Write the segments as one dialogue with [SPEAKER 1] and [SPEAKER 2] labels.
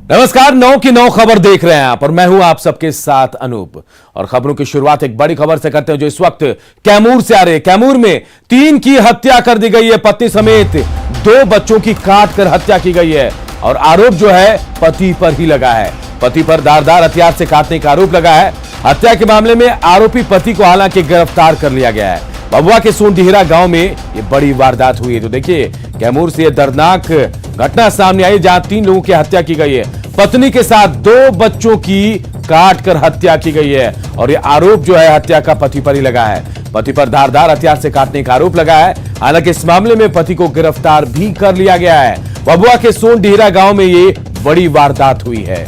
[SPEAKER 1] नमस्कार, 9 की 9 खबर देख रहे हैं आप और मैं हूं आप सबके साथ अनूप। और खबरों की शुरुआत एक बड़ी खबर से करते हैं जो इस वक्त कैमूर से आ रही है। कैमूर में 3 की हत्या कर दी गई है। पत्नी समेत 2 बच्चों की काट कर हत्या की गई है और आरोप जो है पति पर ही लगा है। पति पर धारदार हथियार से काटने का आरोप लगा है। हत्या के मामले में आरोपी पति को हालांकि गिरफ्तार कर लिया गया है। भभुआ के सोनडीहरा गांव में ये बड़ी वारदात हुई है। तो देखिए, कैमूर से दर्दनाक घटना सामने आई जहां 3 लोगों की हत्या की गई है। पत्नी के साथ 2 बच्चों की काट कर हत्या की गई है और ये आरोप जो है हत्या का पति पर ही लगा है। पति पर धारदार हथियार से काटने का आरोप लगा है। हालांकि इस मामले में पति को गिरफ्तार भी कर लिया गया है। भभुआ के सोनडीहरा गांव में ये बड़ी वारदात हुई है।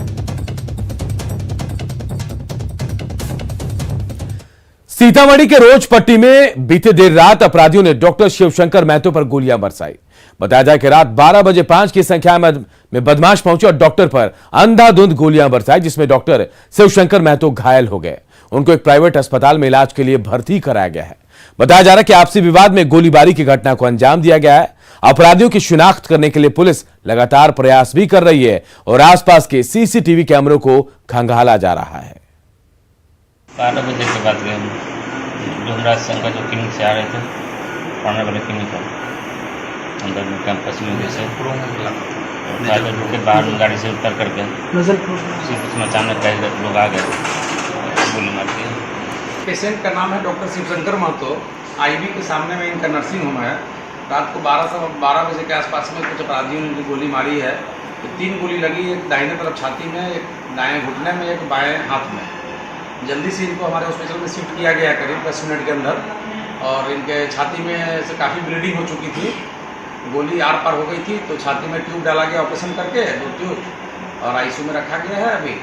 [SPEAKER 1] सीतामढ़ी के रोजपट्टी में बीते देर रात अपराधियों ने डॉक्टर शिवशंकर महतो पर गोलियां बरसाई। बताया जाए कि रात 12 बजे 5 की संख्या में बदमाश पहुंचे और डॉक्टर पर अंधाधुंध गोलियां बरसाई, जिसमें डॉक्टर शिवशंकर महतो घायल हो गए। उनको एक प्राइवेट अस्पताल में इलाज के लिए भर्ती कराया गया है। बताया जा रहा है कि आपसी विवाद में गोलीबारी की घटना को अंजाम दिया गया है। अपराधियों की शिनाख्त करने के लिए पुलिस लगातार प्रयास भी कर रही है और आसपास के सीसीटीवी कैमरों को खंगाला जा रहा है।
[SPEAKER 2] 12 बजे के बाद गए जोमराज शंकर जो क्लिनिक से आ रहे थे, पढ़ने वाले क्लिनिक अंदर में कैंपस में जैसे के बाहर में गाड़ी से उतर करके उसमें अचानक कई लोग आ गए, गोली मार दी।
[SPEAKER 3] पेशेंट का नाम है डॉक्टर शिवशंकर महतो। आईवी के सामने में इनका नर्सिंग होम है। रात को 12 बजे के आसपास में कुछ अपराधियों ने गोली मारी है। 3 गोली लगी, एक दाहिने तरफ छाती में, एक दाएं घुटने में, एक बाएं हाथ में। जल्दी से इनको हमारे हॉस्पिटल में शिफ्ट किया गया करीब 10 मिनट के अंदर। और इनके छाती में से काफ़ी ब्लीडिंग हो चुकी थी, गोली आर पार हो गई थी, तो छाती में ट्यूब डाला गया ऑपरेशन करके, 2 ट्यूब, और आईसीयू में रखा गया है अभी।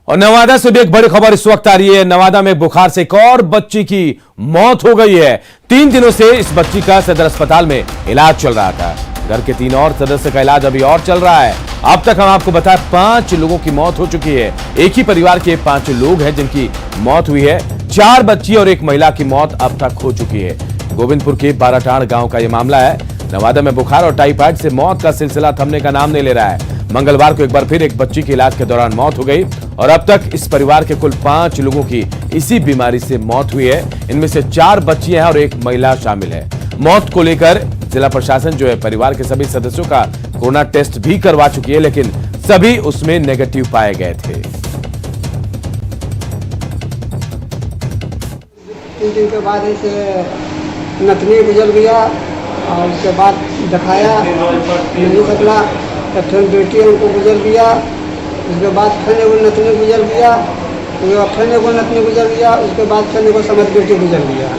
[SPEAKER 1] और नवादा से भी एक बड़ी खबर इस वक्त आ रही है। नवादा में बुखार से एक और बच्ची की मौत हो गई है। 3 दिनों से इस बच्ची का सदर अस्पताल में इलाज चल रहा था। घर के 3 और सदस्य का इलाज अभी और चल रहा है। अब तक हम आपको बताएं 5 लोगों की मौत हो चुकी है। एक ही परिवार के 5 लोग हैं जिनकी मौत हुई है। 4 बच्ची और 1 महिला की मौत अब तक हो चुकी है। गोविंदपुर के बाराटांड़ गांव का यह मामला है। नवादा में बुखार और टाइफाइड से मौत का सिलसिला थमने का नाम नहीं ले रहा है। मंगलवार को एक बार फिर एक बच्ची की इलाज के दौरान मौत हो गई और अब तक इस परिवार के कुल 5 लोगों की इसी बीमारी से मौत हुई है। इनमें से 4 बच्चियां हैं और 1 महिला शामिल है। मौत को लेकर जिला प्रशासन जो है परिवार के सभी सदस्यों का कोरोना टेस्ट भी करवा चुकी है, लेकिन सभी उसमें नेगेटिव पाए गए थे।
[SPEAKER 4] 3 दिन के बाद इसे नथनी गुजर गया और उसके बाद दिखाया नहीं सकला, तब फिर बेटी उनको गुजर गया। उसके बाद फिर एगो नथनी गुजर गया, फिर एगो नथनी गुजर गया, उसके बाद फिर एगो समझ बेटी गुजर गया।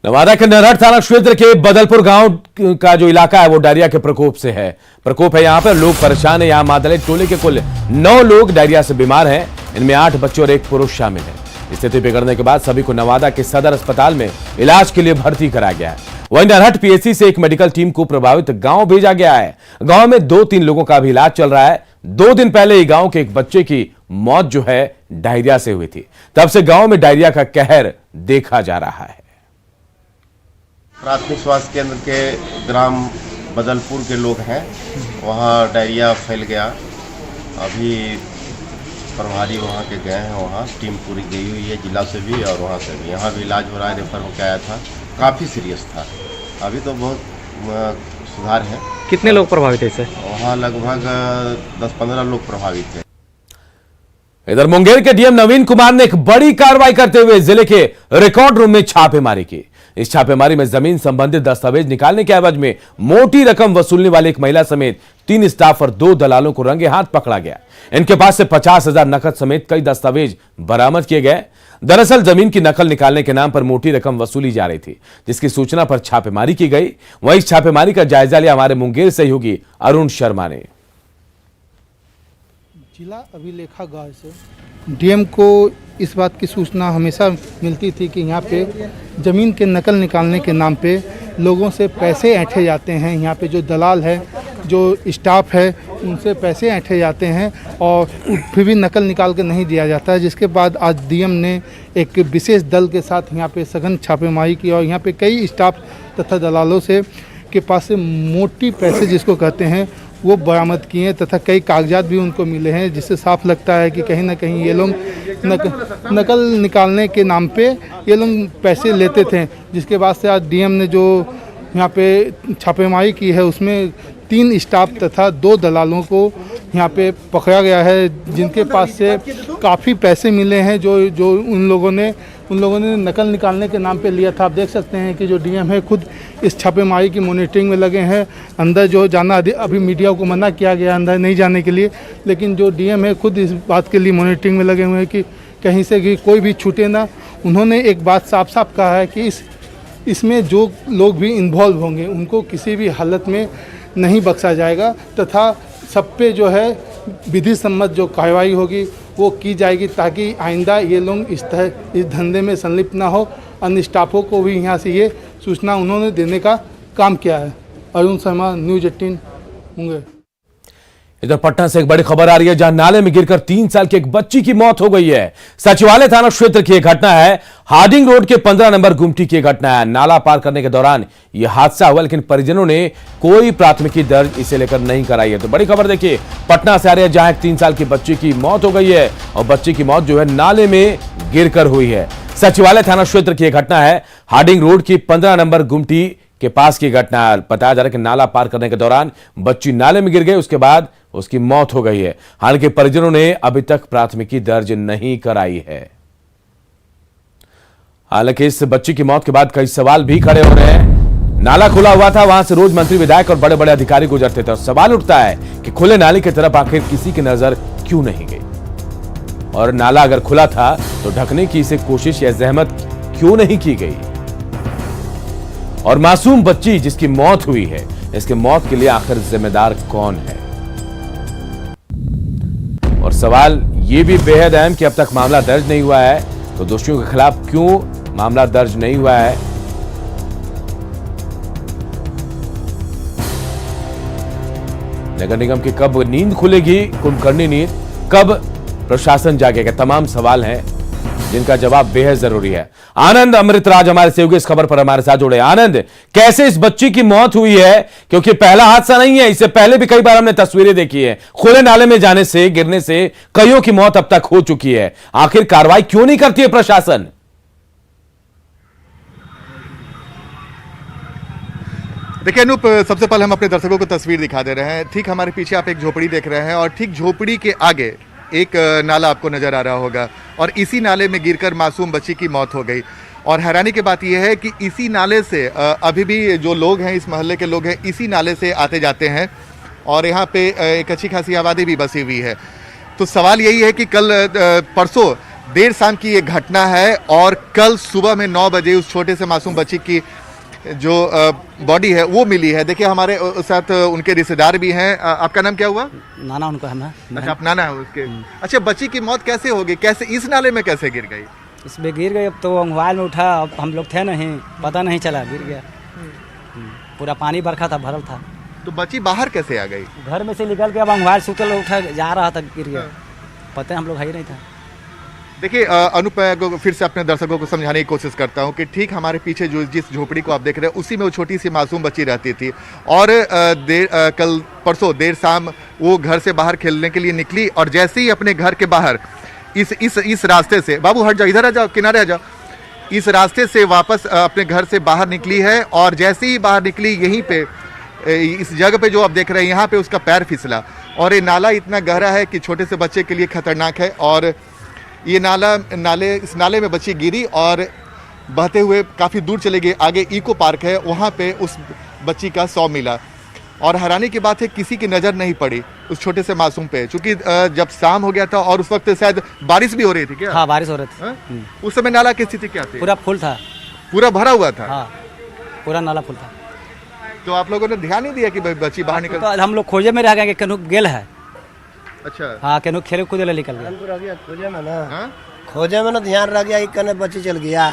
[SPEAKER 1] नवादा के नरहट थाना क्षेत्र के बदलपुर गांव का जो इलाका है वो डायरिया के प्रकोप से है। प्रकोप है, यहां पर लोग परेशान है। यहां मादले टोले के कुल 9 लोग डायरिया से बीमार हैं। इनमें 8 बच्चे और 1 पुरुष शामिल है। स्थिति बिगड़ने के बाद सभी को नवादा के सदर अस्पताल में इलाज के लिए भर्ती कराया गया है। वहीं नरहट पीएचसी से एक मेडिकल टीम को प्रभावित गांव भेजा गया है। गांव में 2-3 लोगों का भी इलाज चल रहा है। 2 दिन पहले ही गांव के एक बच्चे की मौत जो है डायरिया से हुई थी। तब से गांव में डायरिया का कहर देखा जा रहा है।
[SPEAKER 5] प्राथमिक स्वास्थ्य केंद्र के ग्राम बदलपुर के लोग हैं, वहाँ डायरिया फैल गया। अभी प्रभारी वहाँ के गए हैं, वहाँ टीम पूरी गई हुई है जिला से भी और वहाँ से भी। यहाँ भी इलाज हो रहा है, रेफर होकर आया था, काफ़ी सीरियस था। अभी तो बहुत सुधार है।
[SPEAKER 6] कितने लोग प्रभावित हैं इससे?
[SPEAKER 5] वहाँ लगभग 10-15 लोग प्रभावित हैं।
[SPEAKER 1] इधर मुंगेर के डीएम नवीन कुमार ने एक बड़ी कार्रवाई करते हुए जिले के रिकॉर्ड रूम में छापेमारी की। इस छापेमारी में जमीन संबंधित दस्तावेज निकालने के एवज में मोटी रकम वसूलने वाली एक महिला समेत 3 स्टाफ और 2 दलालों को रंगे हाथ पकड़ा गया। इनके पास से 50,000 नकद समेत कई दस्तावेज बरामद किए गए। दरअसल जमीन की नकल निकालने के नाम पर मोटी रकम वसूली जा रही थी, जिसकी सूचना पर छापेमारी की गई। वहीं इस छापेमारी का जायजा लिया हमारे मुंगेर सहयोगी अरुण शर्मा ने।
[SPEAKER 7] जिला अभिलेखागार से डीएम को इस बात की सूचना हमेशा मिलती थी कि यहाँ पे ज़मीन के नकल निकालने के नाम पे लोगों से पैसे ऐंठे जाते हैं। यहाँ पे जो दलाल है, जो स्टाफ है, उनसे पैसे ऐंठे जाते हैं और फिर भी नकल निकाल के नहीं दिया जाता है। जिसके बाद आज डीएम ने एक विशेष दल के साथ यहाँ पे सघन छापेमारी की और यहाँ पे कई स्टाफ तथा दलालों से के पास से मोटी पैसे जिसको कहते हैं वो बरामद किए हैं तथा कई कागजात भी उनको मिले हैं, जिससे साफ लगता है कि कहीं ना कहीं ये लोग नकल निकालने के नाम पे ये लोग पैसे लेते थे। जिसके बाद से आज डीएम ने जो यहाँ पे छापेमारी की है उसमें 3 स्टाफ तथा 2 दलालों को यहाँ पे पकड़ा गया है, जिनके पास से काफ़ी पैसे मिले हैं जो उन लोगों ने नकल निकालने के नाम पे लिया था। आप देख सकते हैं कि जो डीएम है खुद इस छापेमारी की मॉनिटरिंग में लगे हैं। अंदर जो जाना अभी मीडिया को मना किया गया अंदर नहीं जाने के लिए, लेकिन जो डीएम है खुद इस बात के लिए मॉनिटरिंग में लगे हुए हैं कि कहीं से कि कोई भी छूटे ना। उन्होंने एक बात साफ साफ कहा है कि इसमें जो लोग भी इन्वॉल्व होंगे उनको किसी भी हालत में नहीं बख्शा जाएगा तथा सब पे जो है विधि सम्मत जो कार्रवाई होगी वो की जाएगी, ताकि आइंदा ये लोग इस धंधे में संलिप्त ना हो। अन्य स्टाफों को भी यहाँ से ये सूचना उन्होंने देने का काम किया है। अरुण शर्मा, न्यूज़ 18 मुंगेर।
[SPEAKER 1] इधर पटना से एक बड़ी खबर आ रही है, जहां नाले में गिरकर 3 साल की एक बच्ची की मौत हो गई है। सचिवालय थाना क्षेत्र की यह घटना है। हार्डिंग रोड के 15 नंबर गुमटी की घटना है। नाला पार करने के दौरान यह हादसा हुआ, लेकिन परिजनों ने कोई प्राथमिकी दर्ज इसे लेकर नहीं कराई है। तो बड़ी खबर देखिए, पटना से आ रही है, जहां एक 3 साल की बच्ची की मौत हो गई है और बच्ची की मौत जो है नाले में गिरकर हुई है। सचिवालय थाना क्षेत्र की यह घटना है। हार्डिंग रोड की 15 नंबर गुमटी के पास की घटना है। बताया जा रहा है कि नाला पार करने के दौरान बच्ची नाले में गिर गई, उसके बाद उसकी मौत हो गई है। हालांकि परिजनों ने अभी तक प्राथमिकी दर्ज नहीं कराई है। हालांकि इस बच्ची की मौत के बाद कई सवाल भी खड़े हो रहे हैं। नाला खुला हुआ था, वहां से रोज मंत्री, विधायक और बड़े बड़े अधिकारी गुजरते थे और सवाल उठता है कि खुले नाले की तरफ आखिर किसी की नजर क्यों नहीं गई, और नाला अगर खुला था तो ढकने की इसे कोशिश या जहमत क्यों नहीं की गई। और मासूम बच्ची जिसकी मौत हुई है, इसके मौत के लिए आखिर जिम्मेदार कौन है। और सवाल यह भी बेहद अहम कि अब तक मामला दर्ज नहीं हुआ है, तो दोषियों के खिलाफ क्यों मामला दर्ज नहीं हुआ है। नगर निगम की कब नींद खुलेगी, कुंभकर्णी नींद, कब प्रशासन जागेगा, तमाम सवाल हैं जिनका जवाब बेहद जरूरी है। आनंद अमृतराज हमारे सहयोगी इस खबर पर हमारे साथ जुड़े। आनंद, कैसे इस बच्ची की मौत हुई है, क्योंकि पहला हादसा नहीं है, इससे पहले भी कई बार हमने तस्वीरें देखी है, खुले नाले में जाने से, गिरने से कईयों की मौत अब तक हो चुकी है। आखिर कार्रवाई क्यों नहीं करती है प्रशासन?
[SPEAKER 6] देखिए अनूप, सबसे पहले हम अपने दर्शकों को तस्वीर दिखा दे रहे हैं। ठीक हमारे पीछे आप एक झोपड़ी देख रहे हैं और ठीक झोपड़ी के आगे एक नाला आपको नजर आ रहा होगा, और इसी नाले में गिरकर मासूम बच्ची की मौत हो गई। और हैरानी की बात यह है कि इसी नाले से अभी भी जो लोग हैं, इस मोहल्ले के लोग हैं, इसी नाले से आते जाते हैं और यहाँ पे एक अच्छी खासी आबादी भी बसी हुई है। तो सवाल यही है कि कल परसों देर शाम की ये घटना है और कल सुबह में 9 बजे उस छोटे से मासूम बच्ची की जो बॉडी है वो मिली है। देखिए हमारे साथ उनके रिश्तेदार भी हैं। आपका नाम क्या हुआ?
[SPEAKER 8] नाना उनका है ना।
[SPEAKER 6] अच्छा, आप नाना है उसके। अच्छा, बच्ची की मौत कैसे होगी, कैसे इस नाले में कैसे गिर गई?
[SPEAKER 8] इसमें गिर गई, अब तो मोबाइल में उठा, अब हम लोग थे नहीं, पता नहीं चला, गिर गया। पूरा पानी बरखा था, भरल था।
[SPEAKER 6] तो बच्ची बाहर कैसे आ गई?
[SPEAKER 8] घर में से निकल के अब मोबाइल सुतल उठा जा रहा था, गिर गया। पता हम लोग है ही नहीं था।
[SPEAKER 6] देखिए अनूप, मैं फिर से अपने दर्शकों को समझाने की कोशिश करता हूं कि ठीक हमारे पीछे जो जिस झोपड़ी को आप देख रहे हैं उसी में वो छोटी सी मासूम बच्ची रहती थी और कल परसों देर शाम वो घर से बाहर खेलने के लिए निकली और जैसे ही अपने घर के बाहर इस रास्ते से, बाबू हट जाओ, इधर आ जाओ, किनारे आ जाओ, इस रास्ते से वापस अपने घर से बाहर निकली है और जैसे ही बाहर निकली यहीं पे इस जगह पे जो आप देख रहे हैं यहाँ पे उसका पैर फिसला और ये नाला इतना गहरा है कि छोटे से बच्चे के लिए खतरनाक है। और ये इस नाले में बच्ची गिरी और बहते हुए काफ़ी दूर चले गए। आगे इको पार्क है, वहाँ पे उस बच्ची का शव मिला और हैरानी की बात है किसी की नज़र नहीं पड़ी उस छोटे से मासूम पे, क्योंकि जब शाम हो गया था और उस वक्त शायद बारिश भी हो रही थी। क्या?
[SPEAKER 8] हाँ, बारिश हो रही थी।
[SPEAKER 6] उस समय नाला की स्थिति क्या थी?
[SPEAKER 8] पूरा फुल था,
[SPEAKER 6] पूरा भरा हुआ था।
[SPEAKER 8] हाँ, पूरा नाला फुल था।
[SPEAKER 6] तो आप लोगों ने ध्यान नहीं दिया कि बच्ची बाहर निकल?
[SPEAKER 8] तो हम लोग खोजे में रह गए, केनू गेल है।
[SPEAKER 6] अच्छा,
[SPEAKER 8] हाँ, केनू खेले कूदे ले निकल गया।
[SPEAKER 9] खोजे में ना, खोजे में ना ध्यान रह गया, कने बच्ची चल गया,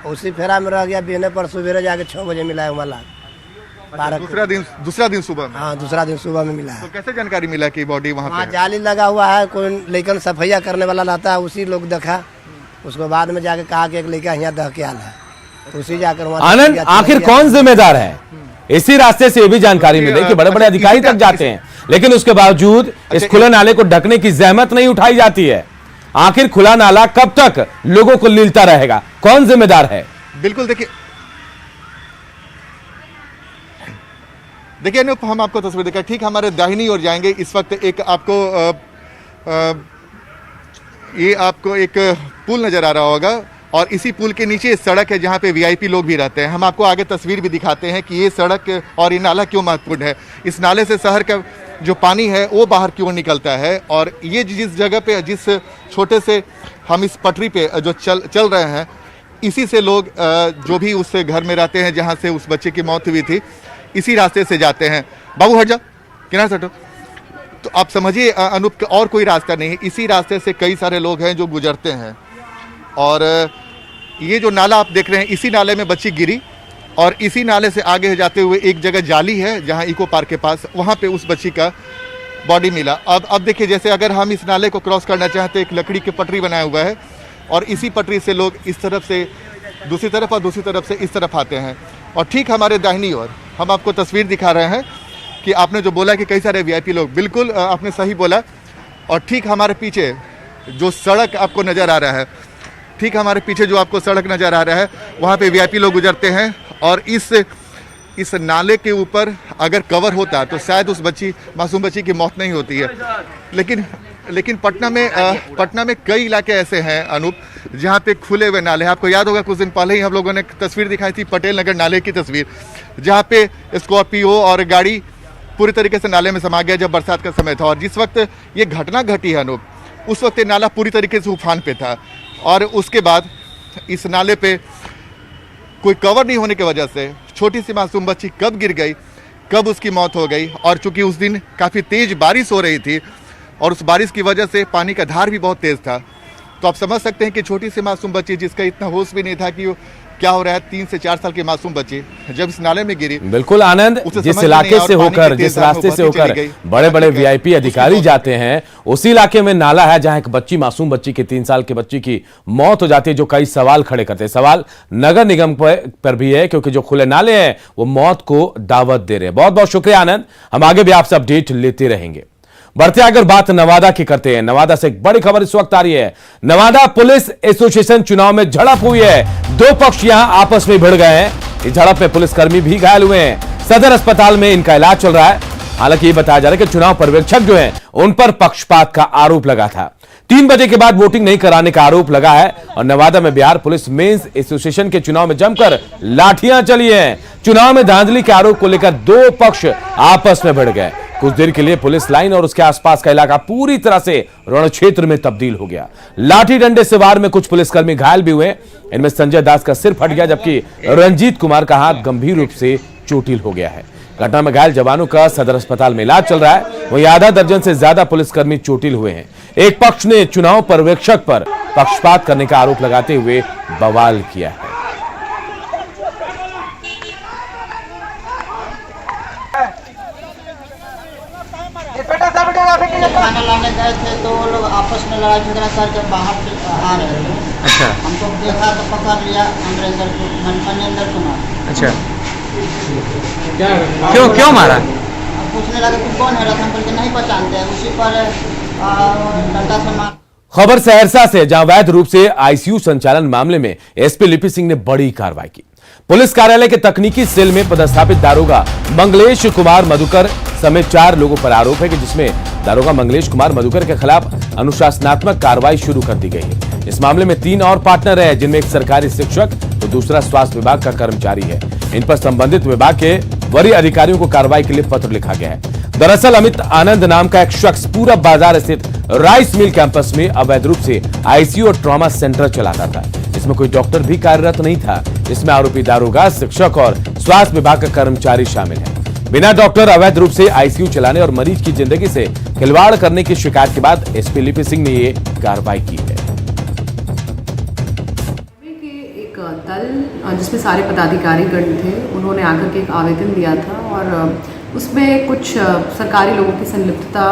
[SPEAKER 9] उसी फेरा में रह गया। बिहने पर सवेरे जाके 6 बजे मिला है मला।
[SPEAKER 6] दूसरा दिन सुबह में?
[SPEAKER 9] हाँ, दूसरा दिन सुबह में मिला है।
[SPEAKER 6] तो कैसे जानकारी मिला कि बॉडी वहाँ पे?
[SPEAKER 9] जाली लगा हुआ है, कोई लेकिन सफाइया करने वाला रहता है, उसी लोग देखा। उसको बाद में जाके कहा कि एक लड़का यहाँ दह के आल है, तो उसी जाकर वहाँ।
[SPEAKER 1] आनंद, आखिर कौन जिम्मेदार है इसी रास्ते से ये भी जानकारी मिली कि बड़े बड़े अधिकारी तक जाते हैं, लेकिन उसके बावजूद इस खुले नाले को ढकने की जहमत नहीं उठाई जाती है। आखिर खुला नाला कब तक लोगों को लीलता रहेगा, कौन जिम्मेदार है?
[SPEAKER 6] बिल्कुल देखिए अनूप, हम आपको तस्वीर दिखा, ठीक हमारे दाहिनी ओर जाएंगे। इस वक्त एक आपको ये आपको एक पुल नजर आ रहा होगा और इसी पुल के नीचे सड़क है जहाँ पे वीआईपी लोग भी रहते हैं। हम आपको आगे तस्वीर भी दिखाते हैं कि ये सड़क और ये नाला क्यों महत्वपूर्ण है। इस नाले से शहर का जो पानी है वो बाहर क्यों निकलता है, और ये जिस जगह पे, जिस छोटे से हम इस पटरी पे जो चल रहे हैं, इसी से लोग जो भी उस घर में रहते हैं जहाँ से उस बच्चे की मौत हुई थी, इसी रास्ते से जाते हैं। बाबू हट जा, किनारे से हटो। तो आप समझिए अनूप, और कोई रास्ता नहीं है, इसी रास्ते से कई सारे लोग हैं जो गुजरते हैं। और ये जो नाला आप देख रहे हैं, इसी नाले में बच्ची गिरी और इसी नाले से आगे जाते हुए एक जगह जाली है जहां इको पार्क के पास, वहां पे उस बच्ची का बॉडी मिला। अब देखिए, जैसे अगर हम इस नाले को क्रॉस करना चाहते हैं, एक लकड़ी की पटरी बनाया हुआ है और इसी पटरी से लोग इस तरफ से दूसरी तरफ और दूसरी तरफ से इस तरफ आते हैं। और ठीक हमारे दाहिनी ओर हम आपको तस्वीर दिखा रहे हैं कि आपने जो बोला कि कई सारे वीआईपी लोग, बिल्कुल आपने सही बोला। और ठीक हमारे पीछे जो सड़क आपको नज़र आ रहा है, ठीक हमारे पीछे जो आपको सड़क नज़र आ रहा है, वहाँ पे वीआईपी लोग गुजरते हैं। और इस नाले के ऊपर अगर कवर होता तो शायद उस मासूम बच्ची की मौत नहीं होती है। लेकिन पटना में कई इलाके ऐसे हैं अनूप, जहाँ पे खुले हुए नाले हैं। आपको याद होगा कुछ दिन पहले ही हम लोगों ने तस्वीर दिखाई थी पटेल नगर नाले की तस्वीर, जहाँ पे स्कॉर्पियो और गाड़ी पूरी तरीके से नाले में समा गया जब बरसात का समय था। और जिस वक्त ये घटना घटी है अनूप, उस वक्त ये नाला पूरी तरीके से उफान पे था और उसके बाद इस नाले पे कोई कवर नहीं होने की वजह से छोटी सी मासूम बच्ची कब गिर गई, कब उसकी मौत हो गई। और चूंकि उस दिन काफ़ी तेज़ बारिश हो रही थी और उस बारिश की वजह से पानी का धार भी बहुत तेज़ था, तो आप समझ सकते हैं कि छोटी सी मासूम बच्ची, जिसका इतना होश भी नहीं था कि क्या हो रहा है, 3 से 4 साल की मासूम बच्ची जब इस नाले में गिरी।
[SPEAKER 1] बिल्कुल आनंद, जिस इलाके से होकर, जिस रास्ते से होकर बड़े बड़े वीआईपी अधिकारी जाते हैं, उसी इलाके में नाला है जहां एक बच्ची, मासूम बच्ची की, 3 साल की बच्ची की मौत हो जाती है, जो कई सवाल खड़े करते हैं। सवाल नगर निगम पर भी है, क्योंकि जो खुले नाले हैं वो मौत को दावत दे रहे हैं। बहुत बहुत शुक्रिया आनंद, हम आगे भी आपसे अपडेट लेते रहेंगे। बढ़ते अगर बात नवादा की करते हैं, नवादा से एक बड़ी खबर इस वक्त आ रही है। नवादा पुलिस एसोसिएशन चुनाव में झड़प हुई है, 2 पक्ष यहां आपस में भिड़ गए हैं। इस झड़प में पुलिसकर्मी भी घायल हुए हैं, सदर अस्पताल में इनका इलाज चल रहा है। हालांकि ये बताया जा रहा है कि चुनाव पर्यवेक्षक जो हैं उन पर पक्षपात का आरोप लगा था। 3 बजे के बाद वोटिंग नहीं कराने का आरोप लगा है। और नवादा में बिहार पुलिस मेंस एसोसिएशन के चुनाव में जमकर लाठियां चली हैं। चुनाव में धांधली के आरोप को लेकर 2 पक्ष आपस में भिड़ गए। कुछ देर के लिए पुलिस लाइन और उसके आसपास का इलाका पूरी तरह से रण क्षेत्र में तब्दील हो गया। लाठी डंडे से वार में कुछ पुलिसकर्मी घायल भी हुए। इनमें संजय दास का सिर फट गया, जबकि रंजीत कुमार का हाथ गंभीर रूप से चोटिल हो गया है। घटना में घायल जवानों का सदर अस्पताल में इलाज चल रहा है। वहीं आधा दर्जन से ज्यादा पुलिसकर्मी चोटिल हुए हैं। एक पक्ष ने चुनाव पर्यवेक्षक पर पक्षपात करने का आरोप लगाते हुए बवाल किया है।
[SPEAKER 10] खाना लाने गए थे तो वो लोग आपस में लड़ाई झगड़ा करके बाहर से आ रहे थे। अच्छा। हमको देखा तो पकड़ लिया मनेंद्र कुमार। अच्छा। क्यों मारा? पूछने लगे तुम कौन है, हम बोल के नहीं पहचानते हैं। उसी पर डंडा से मार।
[SPEAKER 1] खबर सहरसा से, जहां अवैध रूप से आईसीयू संचालन मामले में एसपी लिपि सिंह ने बड़ी कार्रवाई की। पुलिस कार्यालय के तकनीकी सेल में पदस्थापित दारोगा मंगलेश कुमार मधुकर समेत 4 लोगों पर आरोप है कि जिसमें दारोगा मंगलेश कुमार मधुकर के खिलाफ अनुशासनात्मक कार्रवाई शुरू कर दी गई है। इस मामले में 3 और पार्टनर है, जिनमें एक सरकारी शिक्षक तो दूसरा स्वास्थ्य विभाग का कर्मचारी है। इन पर संबंधित विभाग के वरीय अधिकारियों को कार्रवाई के लिए पत्र लिखा गया है। दरअसल अमित आनंद नाम का एक शख्स पूरब बाजार स्थित राइस मिल कैंपस में अवैध रूप से आईसीयू और ट्रॉमा सेंटर चलाता था। इसमें कोई डॉक्टर भी कार्यरत नहीं था। इसमें आरोपी दारोगा, शिक्षक और स्वास्थ्य विभाग का कर्मचारी शामिल है। बिना डॉक्टर अवैध रूप से आईसीयू चलाने और मरीज की जिंदगी से खिलवाड़ करने की शिकायत के बाद एसपी लिपि सिंह ने ये कार्रवाई की है।
[SPEAKER 11] एक दल जिसमें सारे पदाधिकारीगण थे, उन्होंने आकर के एक आवेदन दिया था और उसमें कुछ सरकारी लोगों की संलिप्तता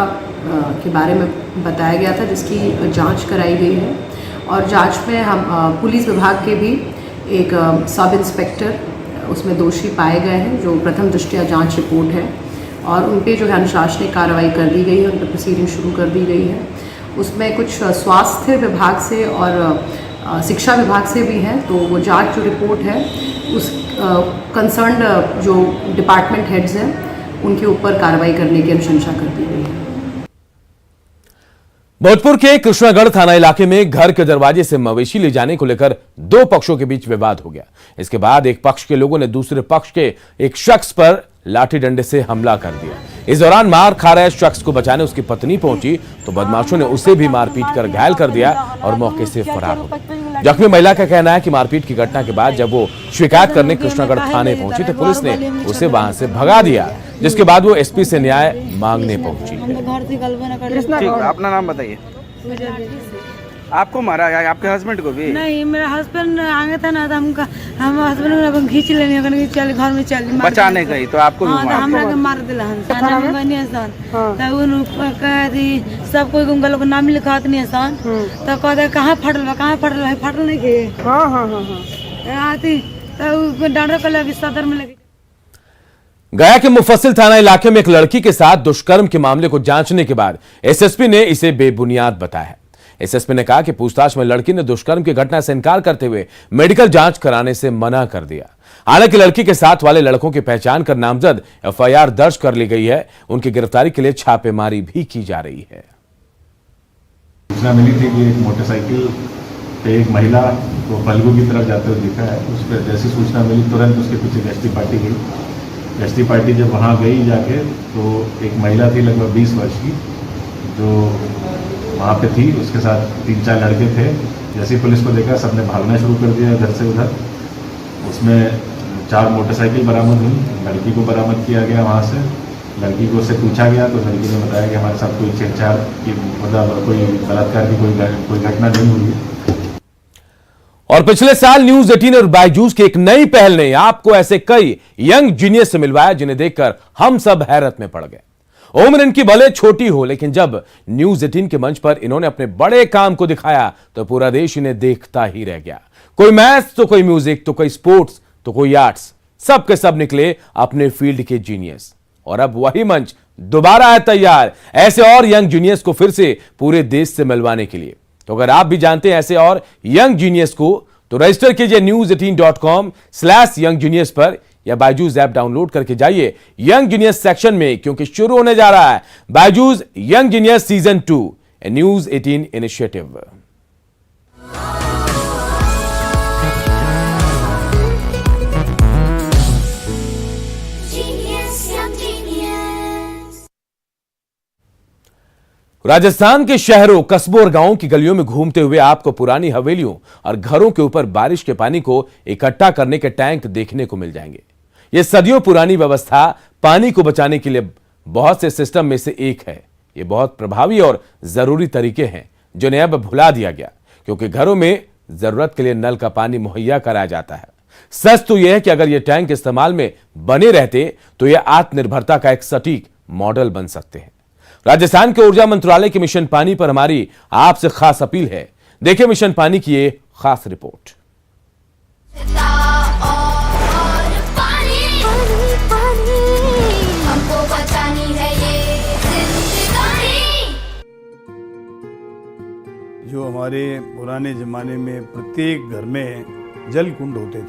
[SPEAKER 11] के बारे में बताया गया था, जिसकी जांच कराई गई है। और जांच में हम पुलिस विभाग के भी एक सब इंस्पेक्टर उसमें दोषी पाए गए हैं, जो प्रथम दृष्टया जांच रिपोर्ट है, और उन पे जो है अनुशासनिक कार्रवाई कर दी गई है, उन पर प्रोसीडिंग शुरू कर दी गई है। उसमें कुछ स्वास्थ्य विभाग से और शिक्षा विभाग से भी हैं, तो वो जांच जो रिपोर्ट है उस कंसर्न्ड जो डिपार्टमेंट हेड्स हैं उनके ऊपर कार्रवाई करने की अनुशंसा कर दी गई है।
[SPEAKER 1] भोजपुर के कृष्णागढ़ थाना इलाके में घर के दरवाजे से मवेशी ले जाने को लेकर दो पक्षों के बीच विवाद हो गया। इसके बाद एक पक्ष के लोगों ने दूसरे पक्ष के एक शख्स पर लाठी डंडे से हमला कर दिया। इस दौरान मार खा रहे शख्स को बचाने उसकी पत्नी पहुंची तो बदमाशों ने उसे भी मारपीट कर घायल कर दिया और मौके से फरार हो गए। जख्मी महिला का कहना है कि मारपीट की घटना के बाद जब वो शिकायत करने कृष्णागढ़ थाने पहुंची तो पुलिस ने उसे वहां से भगा दिया, जिसके बाद वो एसपी से न्याय मांगने पहुंची।
[SPEAKER 12] अपना नाम बताइए। आपको मारा है? आपके हस्बैंड को भी?
[SPEAKER 13] नहीं, मेरा हस्बैंड आगे था ना, तो हम हस्बैंड को खींच लेने चल घर में चल
[SPEAKER 12] बचाने गई तो आपको भी
[SPEAKER 13] हमरा के मार दिला हम सब कोई उनका लोग नाम लिखात नहीं आसान तो कहते कहाँ फटल है फटल नहीं के आती तो डर कर लगी सदर में लगी।
[SPEAKER 1] गया के मुफस्सिल थाना इलाके में एक लड़की के साथ दुष्कर्म के मामले को जांचने के बाद एसएसपी ने इसे बेबुनियाद बताया। एसएसपी ने कहा कि पूछताछ में लड़की ने दुष्कर्म की घटना से इनकार करते हुए मेडिकल जांच कराने से मना कर दिया। हालांकि लड़की के साथ वाले लड़कों की पहचान कर नामजद एफआईआर दर्ज कर ली गई है। उनकी गिरफ्तारी के लिए छापेमारी भी की जा रही है।
[SPEAKER 14] सूचना मिली थी कि एक मोटरसाइकिल पे एक महिला को फल्गू की तरफ जाते हुए दिखा है। उस पर जैसी सूचना मिली तुरंत उसके पीछे गश्ती पार्टी गई। गश्ती पार्टी जब वहाँ गई जाके तो एक महिला थी लगभग 20 वर्ष की जो वहाँ पे थी, उसके साथ 3-4 लड़के थे। जैसे ही पुलिस को देखा सबने भागना शुरू कर दिया इधर से उधर। उसमें 4 मोटरसाइकिल बरामद हुई। लड़की को बरामद किया गया वहाँ से। लड़की को उससे पूछा गया तो लड़की ने बताया कि हमारे साथ कोई छेड़छाड़ की मतलब कोई बलात्कार की कोई घटना नहीं हुई।
[SPEAKER 1] और पिछले साल न्यूज 18 और बायजूस की एक नई पहल ने आपको ऐसे कई यंग जीनियस से मिलवाया जिन्हें देखकर हम सब हैरत में पड़ गए। उम्र इनकी भले छोटी हो, लेकिन जब न्यूज 18 के मंच पर इन्होंने अपने बड़े काम को दिखाया तो पूरा देश इन्हें देखता ही रह गया। कोई मैथ्स तो कोई म्यूजिक तो कोई स्पोर्ट्स तो कोई आर्ट्स, सब के सब निकले अपने फील्ड के जीनियस। और अब वही मंच दोबारा है तैयार ऐसे और यंग जीनियस को फिर से पूरे देश से मिलवाने के लिए। तो अगर आप भी जानते हैं ऐसे और यंग जीनियस को तो रजिस्टर कीजिए news18.com/younggenius पर या बायजूस ऐप डाउनलोड करके जाइए यंग जीनियस सेक्शन में, क्योंकि शुरू होने जा रहा है बायजूस यंग जीनियस सीजन 2 ए न्यूज 18 इनिशिएटिव। राजस्थान के शहरों, कस्बों और गांवों की गलियों में घूमते हुए आपको पुरानी हवेलियों और घरों के ऊपर बारिश के पानी को इकट्ठा करने के टैंक देखने को मिल जाएंगे। यह सदियों पुरानी व्यवस्था पानी को बचाने के लिए बहुत से सिस्टम में से एक है। ये बहुत प्रभावी और जरूरी तरीके हैं जिन्हें अब भुला दिया गया, क्योंकि घरों में जरूरत के लिए नल का पानी मुहैया कराया जाता है। सच तो यह है कि अगर ये टैंक इस्तेमाल में बने रहते तो यह आत्मनिर्भरता का एक सटीक मॉडल बन सकते हैं। राजस्थान के ऊर्जा मंत्रालय की मिशन पानी पर हमारी आपसे खास अपील है। देखिए मिशन पानी की ये खास रिपोर्ट।
[SPEAKER 15] जो हमारे पुराने ज़माने में प्रत्येक घर में जल कुंड होते थे,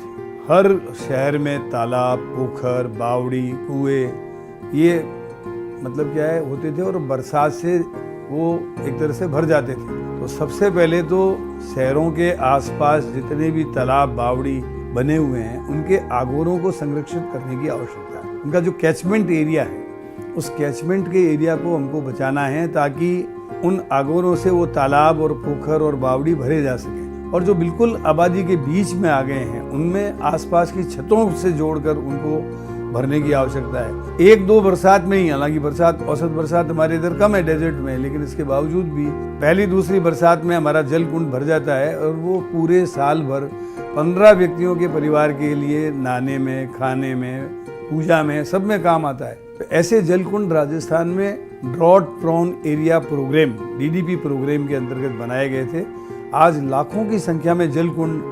[SPEAKER 15] हर शहर में तालाब, पोखर, बावड़ी, कुएं, ये मतलब क्या है होते थे और बरसात से वो एक तरह से भर जाते थे। तो सबसे पहले तो शहरों के आसपास जितने भी तालाब, बावड़ी बने हुए हैं उनके आगोरों को संरक्षित करने की आवश्यकता है। उनका जो कैचमेंट एरिया है उस कैचमेंट के एरिया को हमको बचाना है ताकि उन आगोरों से वो तालाब और पोखर और बावड़ी भरे जा सके। और जो बिल्कुल आबादी के बीच में आ गए हैं उनमें आसपास की छतों से जोड़कर उनको भरने की आवश्यकता है। 1-2 बरसात में ही, हालांकि बरसात औसत बरसात हमारे इधर कम है डेजर्ट में, लेकिन इसके बावजूद भी पहली दूसरी बरसात में हमारा जल कुंड भर जाता है और वो पूरे साल भर 15 व्यक्तियों के परिवार के लिए नहाने में, खाने में, पूजा में, सब में काम आता है। तो ऐसे जल कुंड राजस्थान में drought prone area programme DDP programme के अंतर्गत बनाए गए थे। आज लाखों की संख्या में जल कुंड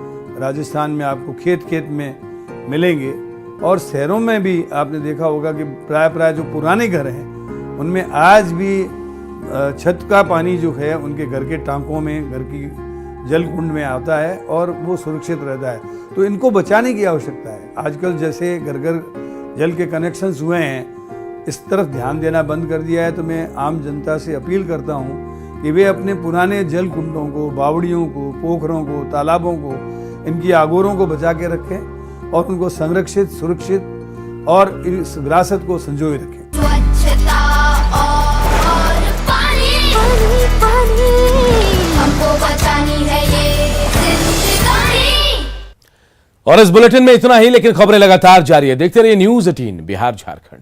[SPEAKER 15] राजस्थान में आपको खेत खेत में मिलेंगे और शहरों में भी आपने देखा होगा कि प्राय जो पुराने घर हैं उनमें आज भी छत का पानी जो है उनके घर के टांकों में, घर की जल कुंड में आता है और वो सुरक्षित रहता है। तो इनको बचाने की आवश्यकता है। आजकल जैसे घर घर जल के कनेक्शंस हुए हैं, इस तरफ ध्यान देना बंद कर दिया है। तो मैं आम जनता से अपील करता हूँ कि वे अपने पुराने जल कुंडों को, बावड़ियों को, पोखरों को, तालाबों को, इनकी आगोरों को बचा के रखें और उनको संरक्षित, सुरक्षित और इस विरासत को संजोए रखें।
[SPEAKER 1] और इस बुलेटिन में इतना ही, लेकिन खबरें लगातार जारी है। देखते रहिए न्यूज़ 18 बिहार झारखंड।